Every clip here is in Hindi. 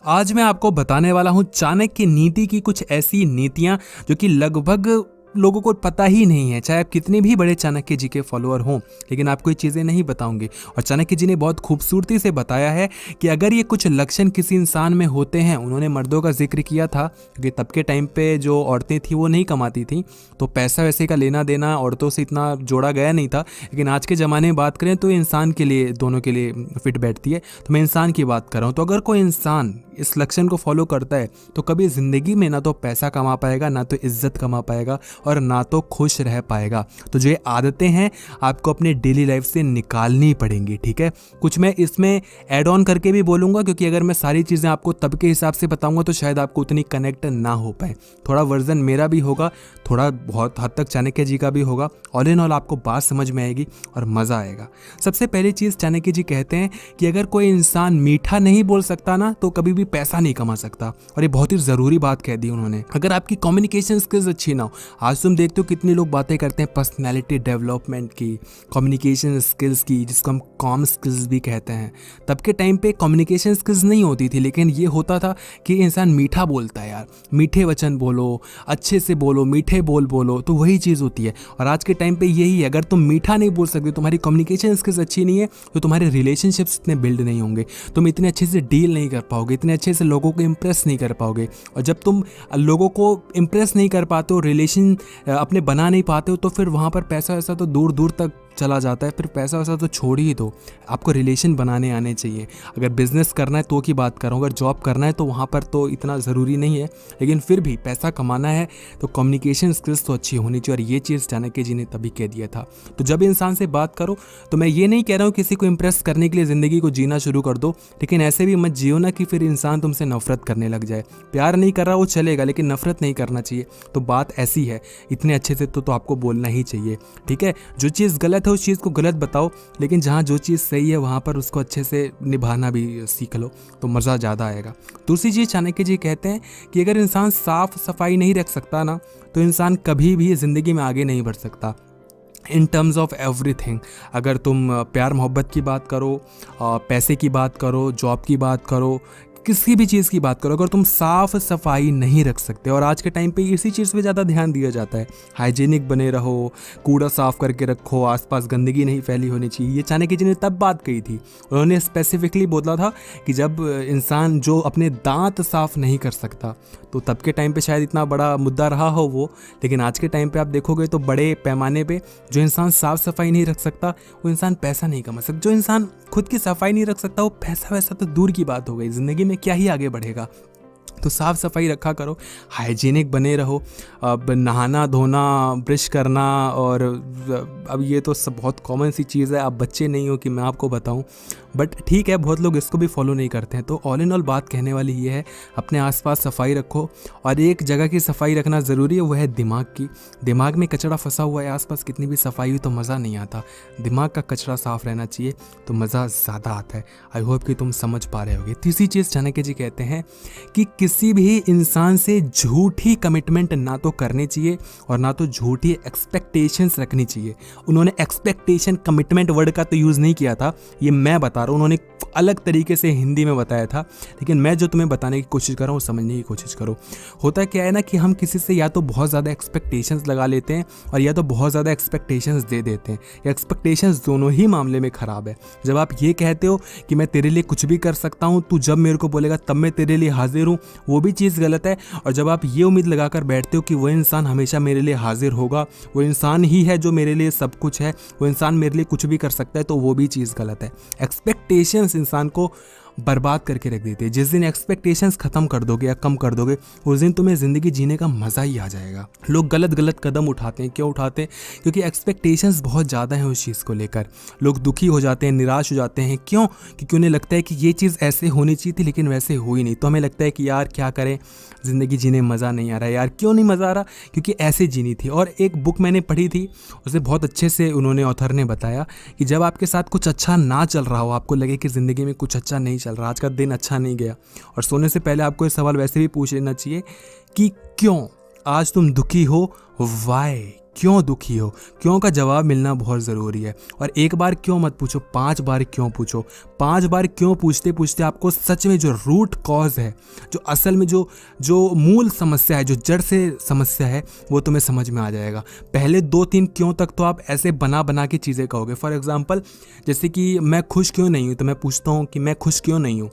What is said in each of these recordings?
आज मैं आपको बताने वाला हूं चाणक्य नीति की कुछ ऐसी नीतियां जो कि लगभग लोगों को पता ही नहीं है। चाहे आप कितने भी बड़े चाणक्य जी के फॉलोअर हों, लेकिन आपको ये चीज़ें नहीं बताऊंगी। और चाणक्य जी ने बहुत खूबसूरती से बताया है कि अगर ये कुछ लक्षण किसी इंसान में होते हैं, उन्होंने मर्दों का जिक्र किया था क्योंकि तब के टाइम पे जो औरतें थी वो नहीं कमाती थी, तो पैसा वैसे का लेना देना औरतों से इतना जोड़ा गया नहीं था। लेकिन आज के ज़माने में बात करें तो इंसान के लिए, दोनों के लिए फिट बैठती है। तो मैं इंसान की बात कर रहा हूँ। तो अगर कोई इंसान इस लक्षण को फॉलो करता है तो कभी ज़िंदगी में ना तो पैसा कमा पाएगा, ना तो इज्जत कमा पाएगा और ना तो खुश रह पाएगा। तो जो ये आदतें हैं आपको अपने डेली लाइफ से निकालनी पड़ेंगी, ठीक है। कुछ मैं इसमें ऐड ऑन करके भी बोलूँगा, क्योंकि अगर मैं सारी चीज़ें आपको तब के हिसाब से बताऊँगा तो शायद आपको उतनी कनेक्ट ना हो पाए। थोड़ा वर्जन मेरा भी होगा, थोड़ा बहुत हद तक चाणक्य जी का भी होगा। ऑल इन ऑल आपको बात समझ में आएगी और मज़ा आएगा। सबसे पहली चीज़ चाणक्य जी कहते हैं कि अगर कोई इंसान मीठा नहीं बोल सकता ना तो कभी भी पैसा नहीं कमा सकता। और ये बहुत ही ज़रूरी बात कह दी उन्होंने। अगर आपकी कम्युनिकेशन स्किल्स अच्छी ना हो, आज तुम देखते हो कितने लोग बातें करते हैं पर्सनैलिटी डेवलपमेंट की, कम्युनिकेशन स्किल्स की, जिसको हम कॉम स्किल्स भी कहते हैं। तब के टाइम पे कम्युनिकेशन स्किल्स नहीं होती थी, लेकिन ये होता था कि इंसान मीठा बोलता है यार, मीठे वचन बोलो, अच्छे से बोलो, मीठे बोल बोलो, तो वही चीज़ होती है। और आज के टाइम पे यही है, अगर तुम मीठा नहीं बोल सकते, तुम्हारी कम्युनिकेशन स्किल्स अच्छी नहीं है, तो तुम्हारे रिलेशनशिप्स इतने बिल्ड नहीं होंगे, तुम इतने अच्छे से डील नहीं कर पाओगे, इतने अच्छे से लोगों को इम्प्रेस नहीं कर पाओगे। और जब तुम लोगों को इम्प्रेस नहीं कर पाते हो, रिलेशन अपने बना नहीं पाते हो, तो फिर वहाँ पर पैसा वैसा तो दूर दूर तक चला जाता है। फिर पैसा वैसा तो छोड़ ही दो, आपको रिलेशन बनाने आने चाहिए। अगर बिजनेस करना है तो की बात कर रहा हूँ, अगर जॉब करना है तो वहाँ पर तो इतना ज़रूरी नहीं है, लेकिन फिर भी पैसा कमाना है तो कम्युनिकेशन स्किल्स तो अच्छी होनी चाहिए। और ये चीज़ चाणक्य जी ने तभी कह दिया था। तो जब इंसान से बात करो, तो मैं ये नहीं कह रहा हूँ किसी को इम्प्रेस करने के लिए ज़िंदगी को जीना शुरू कर दो, लेकिन ऐसे भी मत जियो ना कि फिर इंसान तुमसे नफरत करने लग जाए। प्यार नहीं कर रहा वो चलेगा, लेकिन नफरत नहीं करना चाहिए। तो बात ऐसी है, इतने अच्छे से तो आपको बोलना ही चाहिए, ठीक है। जो चीज़ गलत है उस चीज़ को गलत बताओ, लेकिन जहाँ जो चीज़ सही है वहाँ पर उसको अच्छे से निभाना भी सीख लो, तो मज़ा ज़्यादा आएगा। दूसरी चीज़ चाणक्य जी कहते हैं कि अगर इंसान साफ सफाई नहीं रख सकता ना, तो इंसान कभी भी ज़िंदगी में आगे नहीं बढ़ सकता। इन टर्म्स ऑफ एवरीथिंग, अगर तुम प्यार मोहब्बत की बात करो, पैसे की बात करो, जॉब की बात करो, किसी भी चीज़ की बात करो, अगर तुम साफ़ सफाई नहीं रख सकते, और आज के टाइम पे इसी चीज़ पे ज़्यादा ध्यान दिया जाता है, हाइजीनिक बने रहो, कूड़ा साफ़ करके रखो, आसपास गंदगी नहीं फैली होनी चाहिए। ये चाणक्य जी ने तब बात कही थी। उन्होंने स्पेसिफिकली बोला था कि जब इंसान जो अपने दांत साफ़ नहीं कर सकता, तो तब के टाइम पे शायद इतना बड़ा मुद्दा रहा हो वो, लेकिन आज के टाइम पे आप देखोगे तो बड़े पैमाने पे जो इंसान साफ़ सफाई नहीं रख सकता वो इंसान पैसा नहीं कमा सकता। जो इंसान खुद की सफाई नहीं रख सकता वो पैसा वैसा तो दूर की बात हो गई, ज़िंदगी में क्या ही आगे बढ़ेगा। तो साफ़ सफाई रखा करो, हाइजीनिक बने रहो। अब नहाना धोना, ब्रश करना, और अब ये तो सब बहुत कॉमन सी चीज़ है, आप बच्चे नहीं हो कि मैं आपको बताऊं, बट ठीक है, बहुत लोग इसको भी फॉलो नहीं करते हैं। तो ऑल इन ऑल बात कहने वाली ये है, अपने आसपास सफाई रखो। और एक जगह की सफाई रखना ज़रूरी है, वो है दिमाग की। दिमाग में कचरा फंसा हुआ है, आसपास कितनी भी सफाई हुई तो मज़ा नहीं आता। दिमाग का कचरा साफ़ रहना चाहिए तो मज़ा ज़्यादा आता है। आई होप कि तुम समझ पा रहे होगे। तीसरी चीज़ चाणक्य जी कहते हैं कि किसी भी इंसान से झूठी कमिटमेंट ना तो करनी चाहिए और ना तो झूठी एक्सपेक्टेशंस रखनी चाहिए। उन्होंने एक्सपेक्टेशन कमिटमेंट वर्ड का तो यूज़ नहीं किया था, ये मैं बता रहा हूँ, उन्होंने अलग तरीके से हिंदी में बताया था, लेकिन मैं जो तुम्हें बताने की कोशिश कर रहा हूँ समझने की कोशिश करो। होता क्या है ना कि हम किसी से या तो बहुत ज़्यादा एक्सपेक्टेशंस लगा लेते हैं और या तो बहुत ज़्यादा एक्सपेक्टेशंस दे देते हैं। एक्सपेक्टेशंस दोनों ही मामले में ख़राब है। जब आप ये कहते हो कि मैं तेरे लिए कुछ भी कर सकता हूँ, तू जब मेरे को बोलेगा तब मैं तेरे लिए हाजिर हूँ, वो भी चीज़ गलत है। और जब आप ये उम्मीद लगाकर बैठते हो कि वो इंसान हमेशा मेरे लिए हाजिर होगा, वो इंसान ही है जो मेरे लिए सब कुछ है, वो इंसान मेरे लिए कुछ भी कर सकता है, तो वो भी चीज़ गलत है। एक्सपेक्टेशंस इंसान को बर्बाद करके रख देते हैं। जिस दिन एक्सपेक्टेशंस ख़त्म कर दोगे या कम कर दोगे, उस दिन तुम्हें ज़िंदगी जीने का मज़ा ही आ जाएगा। लोग गलत गलत कदम उठाते हैं, क्यों उठाते हैं? क्योंकि एक्सपेक्टेशंस बहुत ज़्यादा हैं उस चीज़ को लेकर। लोग दुखी हो जाते हैं, निराश हो जाते हैं। क्यों? क्योंकि उन्हें लगता है कि ये चीज़ ऐसे होनी चाहिए थी लेकिन वैसे हुई नहीं। तो हमें लगता है कि यार क्या करें, ज़िंदगी जीने में मज़ा नहीं आ रहा है। यार क्यों नहीं मज़ा आ रहा? क्योंकि ऐसे जीनी थी। और एक बुक मैंने पढ़ी थी, उसे बहुत अच्छे से उन्होंने ऑथर ने बताया कि जब आपके साथ कुछ अच्छा ना चल रहा हो, आपको लगे कि ज़िंदगी में कुछ अच्छा नहीं चल रहा, आज का दिन अच्छा नहीं गया, और सोने से पहले आपको ये सवाल वैसे भी पूछ लेना चाहिए कि क्यों आज तुम दुखी हो, वाई, क्यों दुखी हो। क्यों का जवाब मिलना बहुत ज़रूरी है। और एक बार क्यों मत पूछो, 5 बार क्यों पूछो। 5 बार क्यों पूछते पूछते आपको सच में जो रूट कॉज है, जो असल में जो मूल समस्या है, जो जड़ से समस्या है, वो तुम्हें समझ में आ जाएगा। पहले 2-3 क्यों तक तो आप ऐसे बना बना के चीज़ें कहोगे। फॉर एग्जाम्पल, जैसे कि मैं खुश क्यों नहीं हूँ, तो मैं पूछता हूँ कि मैं खुश क्यों नहीं हूँ।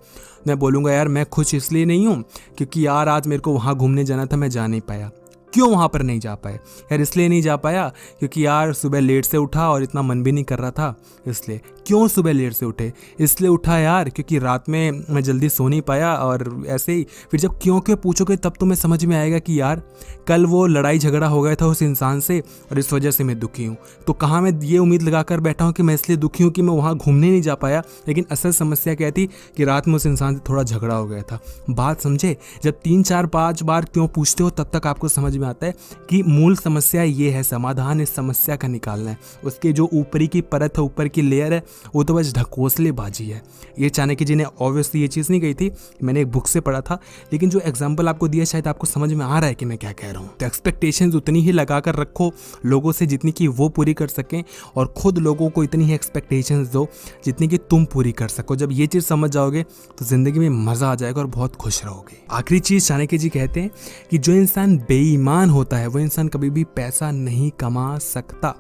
मैं बोलूँगा यार मैं खुश इसलिए नहीं हूँ क्योंकि यार आज मेरे को वहाँ घूमने जाना था, मैं जा नहीं पाया। क्यों वहाँ पर नहीं जा पाए? यार इसलिए नहीं जा पाया क्योंकि यार सुबह लेट से उठा और इतना मन भी नहीं कर रहा था, इसलिए। क्यों सुबह लेट से उठे? इसलिए उठा यार क्योंकि रात में मैं जल्दी सो नहीं पाया। और ऐसे ही फिर जब क्यों क्यों पूछोगे तब तुम्हें समझ में आएगा कि यार कल वो लड़ाई झगड़ा हो गया था उस इंसान से और इस वजह से मैं दुखी हूँ। तो कहाँ मैं ये उम्मीद लगा कर बैठा हूँ कि मैं इसलिए दुखी हूँ कि मैं वहाँ घूमने नहीं जा पाया, लेकिन असल समस्या क्या थी कि रात में उस इंसान से थोड़ा झगड़ा हो गया था। बात समझे? जब 3-4-5 बार क्यों पूछते हो तब तक आपको समझ में आता है कि मूल समस्या ये है, समाधान इस समस्या का निकालना है। उसके जो ऊपरी की परत है, ऊपर की लेयर है, वो तो बस ढकोसलेबाजी है। ये चाणक्य जी ने ऑब्वियसली ये चीज़ नहीं कही थी, मैंने एक बुक से पढ़ा था, लेकिन जो एग्जाम्पल आपको दिया शायद आपको समझ में आ रहा है कि मैं क्या कह रहा हूँ। तो एक्सपेक्टेशंस उतनी ही लगा कर रखो लोगों से जितनी कि वो पूरी कर सकें, और खुद लोगों को इतनी ही एक्सपेक्टेशंस दो जितनी कि तुम पूरी कर सको। जब ये चीज़ समझ जाओगे तो ज़िंदगी में मज़ा आ जाएगा और बहुत खुश रहोगे। आखिरी चीज़ चाणक्य जी कहते हैं कि जो इंसान बेईमान होता है वो इंसान कभी भी पैसा नहीं कमा सकता।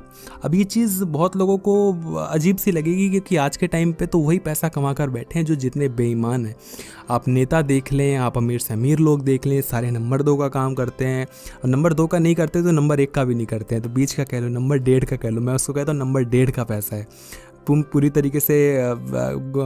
अब ये चीज़ बहुत लोगों को अजीब सी लगेगी क्योंकि आज के टाइम पे तो वही पैसा कमा कर बैठे हैं जो जितने बेईमान हैं। आप नेता देख लें, आप अमीर से अमीर लोग देख लें, सारे नंबर 2 का काम करते हैं, और नंबर 2 का नहीं करते तो नंबर 1 का भी नहीं करते हैं, तो बीच का कह लो, नंबर 1.5 का कह लो। मैं उसको कहता हूँ नंबर 1.5 का पैसा है। तुम पूरी तरीके से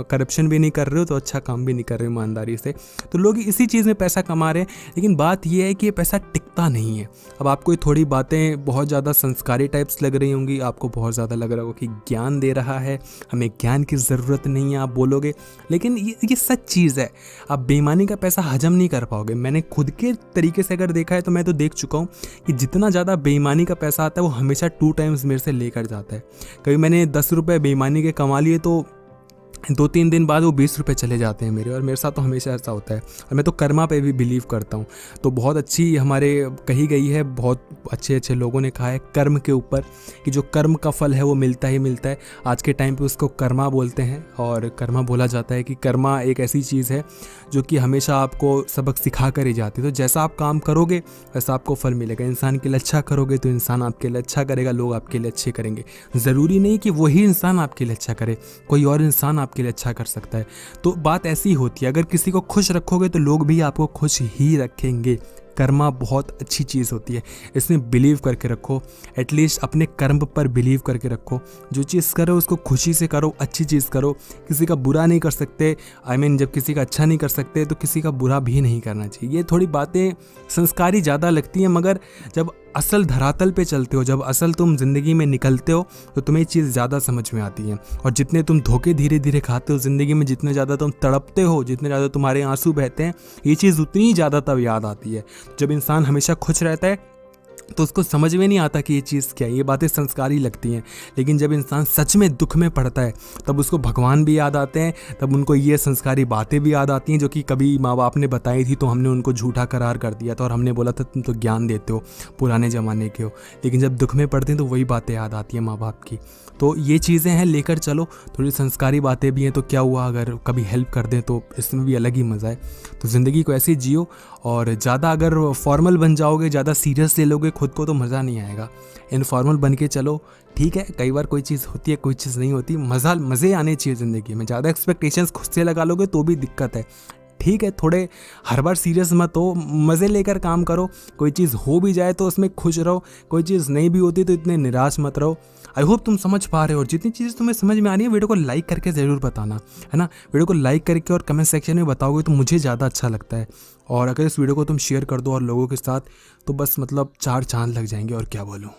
करप्शन भी नहीं कर रहे हो तो अच्छा काम भी नहीं कर रहे हो ईमानदारी से, तो लोग इसी चीज़ में पैसा कमा रहे हैं। लेकिन बात यह है कि ये पैसा टिकता नहीं है। अब आपको ये थोड़ी बातें बहुत ज़्यादा संस्कारी टाइप्स लग रही होंगी, आपको बहुत ज़्यादा लग रहा होगा कि ज्ञान दे रहा है, हमें ज्ञान की ज़रूरत नहीं है, आप बोलोगे, लेकिन ये सच चीज़ है। आप बेईमानी का पैसा हजम नहीं कर पाओगे। मैंने खुद के तरीके से अगर देखा है तो मैं तो देख चुका हूँ कि जितना ज़्यादा बेईमानी का पैसा आता है वो हमेशा 2 टाइम्स मेरे से लेकर जाता है। कभी मैंने 10 रुपये बेईमानी के कमा लिए तो 2-3 दिन बाद वो 20 रुपये चले जाते हैं मेरे, और मेरे साथ तो हमेशा ऐसा होता है। और मैं तो कर्मा पे भी बिलीव करता हूँ। तो बहुत अच्छी हमारे कही गई है, बहुत अच्छे अच्छे लोगों ने कहा है कर्म के ऊपर कि जो कर्म का फल है वो मिलता ही मिलता है। आज के टाइम पे उसको कर्मा बोलते हैं, और कर्मा बोला जाता है कि कर्मा एक ऐसी चीज़ है जो कि हमेशा आपको सबक सिखा कर ही जाती है। तो जैसा आप काम करोगे वैसा आपको फल मिलेगा। इंसान के लिए अच्छा करोगे तो इंसान आपके लिए अच्छा करेगा, लोग आपके लिए अच्छे करेंगे। ज़रूरी नहीं कि वही इंसान आपके लिए अच्छा करे, कोई और इंसान के लिए अच्छा कर सकता है। तो बात ऐसी होती है, अगर किसी को खुश रखोगे तो लोग भी आपको खुश ही रखेंगे। कर्मा बहुत अच्छी चीज़ होती है, इसमें बिलीव करके रखो। एटलीस्ट अपने कर्म पर बिलीव करके रखो। जो चीज़ करो उसको खुशी से करो, अच्छी चीज़ करो। किसी का बुरा नहीं कर सकते। जब किसी का अच्छा नहीं कर सकते तो किसी का बुरा भी नहीं करना चाहिए। ये थोड़ी बातें संस्कारी ज़्यादा लगती हैं, मगर जब असल धरातल पे चलते हो, जब असल तुम ज़िंदगी में निकलते हो तो तुम्हें ये चीज़ ज़्यादा समझ में आती है। और जितने तुम धोखे धीरे धीरे खाते हो ज़िंदगी में, जितने ज़्यादा तुम तड़पते हो, जितने ज़्यादा तुम्हारे आंसू बहते हैं, ये चीज़ उतनी ज़्यादा तब याद आती है। जब इंसान हमेशा खुश रहता है तो उसको समझ में नहीं आता कि ये चीज़ क्या है। ये बातें संस्कारी लगती हैं, लेकिन जब इंसान सच में दुख में पड़ता है तब उसको भगवान भी याद आते हैं, तब उनको ये संस्कारी बातें भी याद आती हैं जो कि कभी माँ बाप ने बताई थी तो हमने उनको झूठा करार कर दिया था और हमने बोला था तुम तो ज्ञान देते हो, पुराने ज़माने के हो। लेकिन जब दुख में पड़ते हैं तो वही बातें याद आती हैं माँ बाप की। तो ये चीज़ें हैं, लेकर चलो। थोड़ी संस्कारी बातें भी हैं, तो क्या हुआ अगर कभी हेल्प कर दें तो इसमें भी अलग ही मज़ा है। तो ज़िंदगी को ऐसे जियो, और ज़्यादा अगर फॉर्मल बन जाओगे, ज़्यादा सीरियस ले लोगे खुद को तो मज़ा नहीं आएगा। इनफॉर्मल बन के चलो। ठीक है, कई बार कोई चीज़ होती है, कोई चीज़ नहीं होती। मज़े आने चाहिए ज़िंदगी में। ज़्यादा एक्सपेक्टेशंस खुद से लगा लोगे तो भी दिक्कत है। ठीक है, थोड़े हर बार सीरियस मत हो, मज़े लेकर काम करो। कोई चीज़ हो भी जाए तो उसमें खुश रहो, कोई चीज़ नहीं भी होती तो इतने निराश मत रहो। आई होप तुम समझ पा रहे हो, और जितनी चीज़ तुम्हें समझ में आ रही है वीडियो को लाइक करके ज़रूर बताना, है ना। वीडियो को लाइक करके और कमेंट सेक्शन में बताओगे तो मुझे ज़्यादा अच्छा लगता है। और अगर इस वीडियो को तुम शेयर कर दो और लोगों के साथ, तो बस 4 चांद लग जाएंगे, और क्या बोलूँ।